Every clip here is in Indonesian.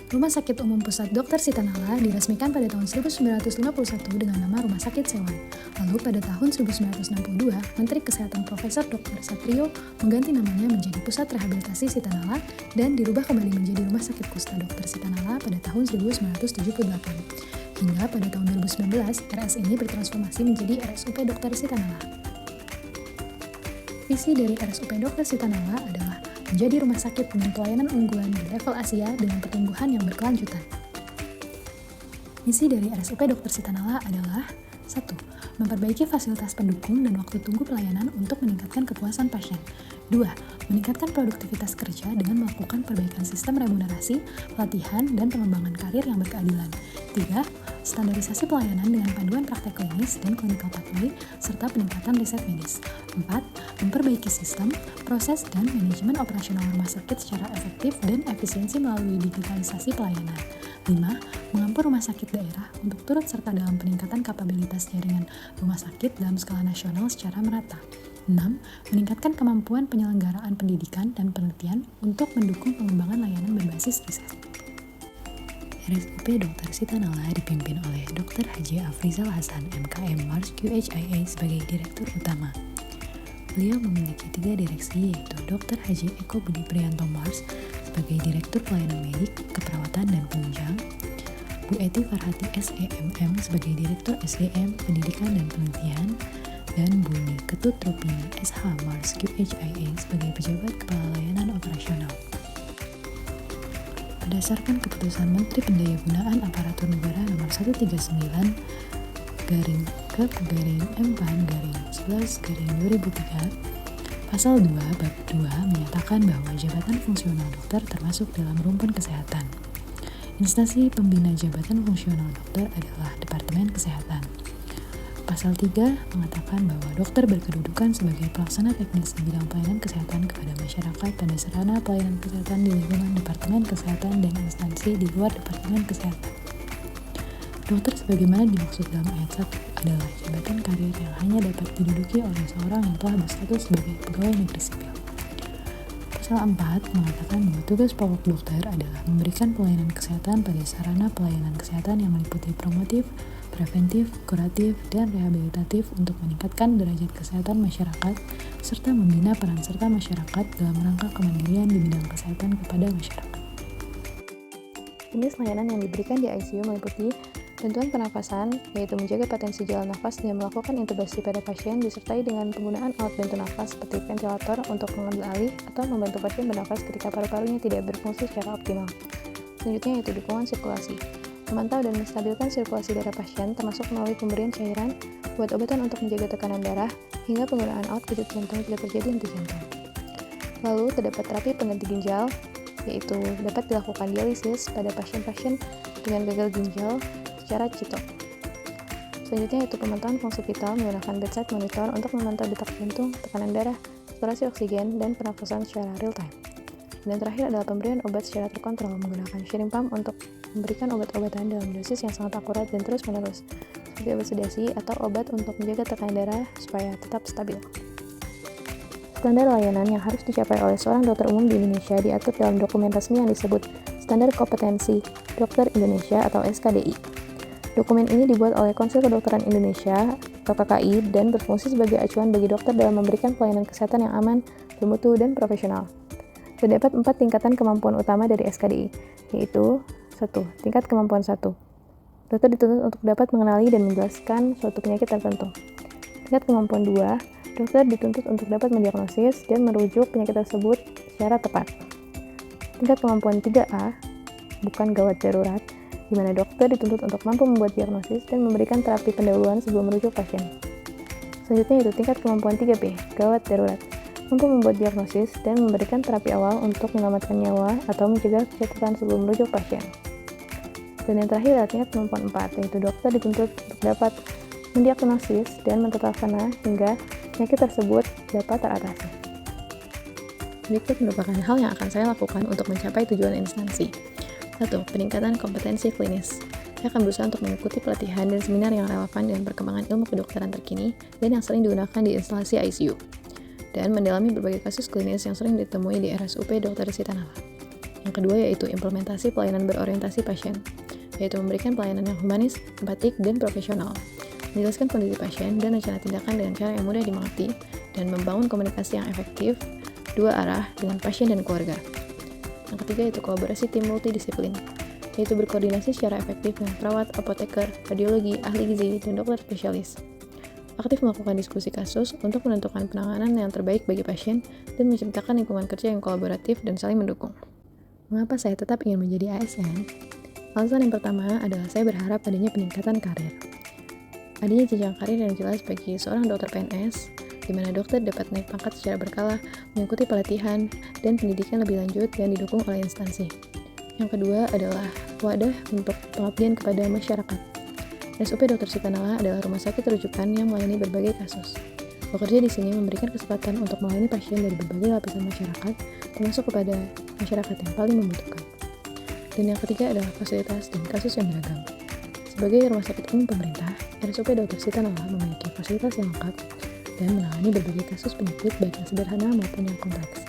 Rumah Sakit Umum Pusat Dr. Sitanala diresmikan pada tahun 1951 dengan nama Rumah Sakit Sewan. Lalu pada tahun 1962, Menteri Kesehatan Profesor Dr. Satrio mengganti namanya menjadi Pusat Rehabilitasi Sitanala dan dirubah kembali menjadi Rumah Sakit Kusta Dr. Sitanala pada tahun 1978. Hingga pada tahun 2019, RS ini bertransformasi menjadi RSUP Dr. Sitanala. Visi dari RSUP Dr. Sitanala adalah menjadi rumah sakit dengan pelayanan unggulan di level Asia dengan pertumbuhan yang berkelanjutan. Misi dari RSUP Dr. Sitanala adalah 1. Memperbaiki fasilitas pendukung dan waktu tunggu pelayanan untuk meningkatkan kepuasan pasien. 2. Meningkatkan produktivitas kerja dengan melakukan perbaikan sistem remunerasi, pelatihan, dan pengembangan karir yang berkeadilan. 3. Standarisasi pelayanan dengan panduan praktek klinis dan clinical pathway, serta peningkatan riset medis. 4. Memperbaiki sistem, proses, dan manajemen operasional rumah sakit secara efektif dan efisiensi melalui digitalisasi pelayanan. 5. Mengampu rumah sakit daerah untuk turut serta dalam peningkatan kapabilitas jaringan rumah sakit dalam skala nasional secara merata. 6. Meningkatkan kemampuan penyelenggaraan pendidikan dan penelitian untuk mendukung pengembangan layanan berbasis riset. RSUP Dr. Sitanala dipimpin oleh Dr. Haji Afrizal Hasan, MKM Mars QHIA sebagai Direktur Utama. Beliau memiliki 3 direksi, yaitu Dr. Haji Eko Budi Priyanto Mars sebagai Direktur Pelayanan Medik, Keperawatan, dan Penunjang, Bu Eti Farhati SEMM sebagai Direktur SDM, Pendidikan, dan Penelitian, dan Bu Ni Ketut Rupini SH Mars QHIA sebagai Pejabat Kepala Layanan Operasional. Berdasarkan keputusan Menteri Pendayagunaan Aparatur Negara Nomor 139 M/M/11/2003, Pasal 2 Bab 2 menyatakan bahwa jabatan fungsional dokter termasuk dalam rumpun kesehatan. Instansi pembina jabatan fungsional dokter adalah Departemen Kesehatan. Pasal 3 mengatakan bahwa dokter berkedudukan sebagai pelaksana teknis di bidang pelayanan kesehatan kepada masyarakat pada sarana pelayanan kesehatan di lingkungan Departemen Kesehatan dan instansi di luar Departemen Kesehatan. Dokter sebagaimana dimaksud dalam ayat 1 adalah jabatan karir yang hanya dapat diduduki oleh seorang yang telah berstatus sebagai pegawai negeri sipil. Pasal 4 mengatakan bahwa tugas pokok dokter adalah memberikan pelayanan kesehatan pada sarana pelayanan kesehatan yang meliputi promotif, preventif, kuratif, dan rehabilitatif untuk meningkatkan derajat kesehatan masyarakat, serta membina peran serta masyarakat dalam rangka kemandirian di bidang kesehatan kepada masyarakat. Jenis layanan yang diberikan di ICU meliputi bantuan pernafasan, yaitu menjaga potensi jalan nafas dengan melakukan intubasi pada pasien disertai dengan penggunaan alat bantu nafas seperti ventilator untuk mengambil alih atau membantu pasien bernafas ketika paru-parunya tidak berfungsi secara optimal. Selanjutnya yaitu dukungan sirkulasi. Memantau dan menstabilkan sirkulasi darah pasien termasuk melalui pemberian cairan, obat-obatan untuk menjaga tekanan darah, hingga penggunaan alat kejut jantung bila terjadi henti jantung. Lalu terdapat terapi pengganti ginjal, yaitu dapat dilakukan dialisis pada pasien-pasien dengan gagal ginjal secara CITO. Selanjutnya yaitu pemantauan fungsi vital menggunakan bedside monitor untuk memantau detak jantung, tekanan darah, saturasi oksigen, dan pernafasan secara real time. Dan terakhir adalah pemberian obat secara terkontrol menggunakan sharing pump untuk memberikan obat-obatan dalam dosis yang sangat akurat dan terus-menerus, seperti obat sedasi atau obat untuk menjaga tekanan darah supaya tetap stabil. Standar layanan yang harus dicapai oleh seorang dokter umum di Indonesia diatur dalam dokumen resmi yang disebut Standar Kompetensi Dokter Indonesia atau SKDI. Dokumen ini dibuat oleh Konsil Kedokteran Indonesia atau KKI dan berfungsi sebagai acuan bagi dokter dalam memberikan pelayanan kesehatan yang aman, bermutu, dan profesional. Terdapat 4 tingkatan kemampuan utama dari SKDI, yaitu 1. Tingkat kemampuan 1. Dokter dituntut untuk dapat mengenali dan menjelaskan suatu penyakit tertentu. Tingkat kemampuan 2. Dokter dituntut untuk dapat mendiagnosis dan merujuk penyakit tersebut secara tepat. Tingkat kemampuan 3A, bukan gawat darurat, di mana dokter dituntut untuk mampu membuat diagnosis dan memberikan terapi pendahuluan sebelum merujuk pasien. Selanjutnya yaitu tingkat kemampuan 3B, gawat darurat, mampu membuat diagnosis dan memberikan terapi awal untuk menyelamatkan nyawa atau mencegah kecacatan sebelum merujuk pasien. Dan yang terakhir adalah tingkat kemampuan 4, yaitu dokter dituntut untuk dapat mendiagnosis dan menterapi hingga penyakit tersebut dapat teratasi. Berikut merupakan hal yang akan saya lakukan untuk mencapai tujuan instansi. 1. Peningkatan kompetensi klinis. Saya akan berusaha untuk mengikuti pelatihan dan seminar yang relevan dengan perkembangan ilmu kedokteran terkini dan yang sering digunakan di instalasi ICU, dan mendalami berbagai kasus klinis yang sering ditemui di RSUP Dr. Sitanala. Yang kedua yaitu implementasi pelayanan berorientasi pasien, yaitu memberikan pelayanan yang humanis, empatik, dan profesional. Menjelaskan kondisi pasien dan rencana tindakan dengan cara yang mudah dimengerti, dan membangun komunikasi yang efektif dua arah dengan pasien dan keluarga. Yang ketiga yaitu kolaborasi tim multidisiplin, yaitu berkoordinasi secara efektif dengan perawat, apoteker, radiologi, ahli gizi, dan dokter spesialis. Aktif melakukan diskusi kasus untuk menentukan penanganan yang terbaik bagi pasien dan menciptakan lingkungan kerja yang kolaboratif dan saling mendukung. Mengapa saya tetap ingin menjadi ASN? Alasan yang pertama adalah saya berharap adanya peningkatan karir. Adanya jenjang karir yang jelas bagi seorang dokter PNS, di mana dokter dapat naik pangkat secara berkala, mengikuti pelatihan, dan pendidikan lebih lanjut yang didukung oleh instansi. Yang kedua adalah wadah untuk pengabdian kepada masyarakat. RSUP Dr. Sitanala adalah rumah sakit rujukan yang melayani berbagai kasus. Bekerja di sini memberikan kesempatan untuk melayani pasien dari berbagai lapisan masyarakat, termasuk kepada masyarakat yang paling membutuhkan. Dan yang ketiga adalah fasilitas dan kasus yang beragam. Sebagai rumah sakit umum pemerintah, RSUP Dr. Sitanala memiliki fasilitas yang lengkap dan menangani berbagai kasus penyakit baik yang sederhana maupun yang kompleks.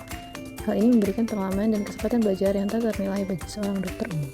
Hal ini memberikan pengalaman dan kesempatan belajar yang tak ternilai bagi seorang dokter umum.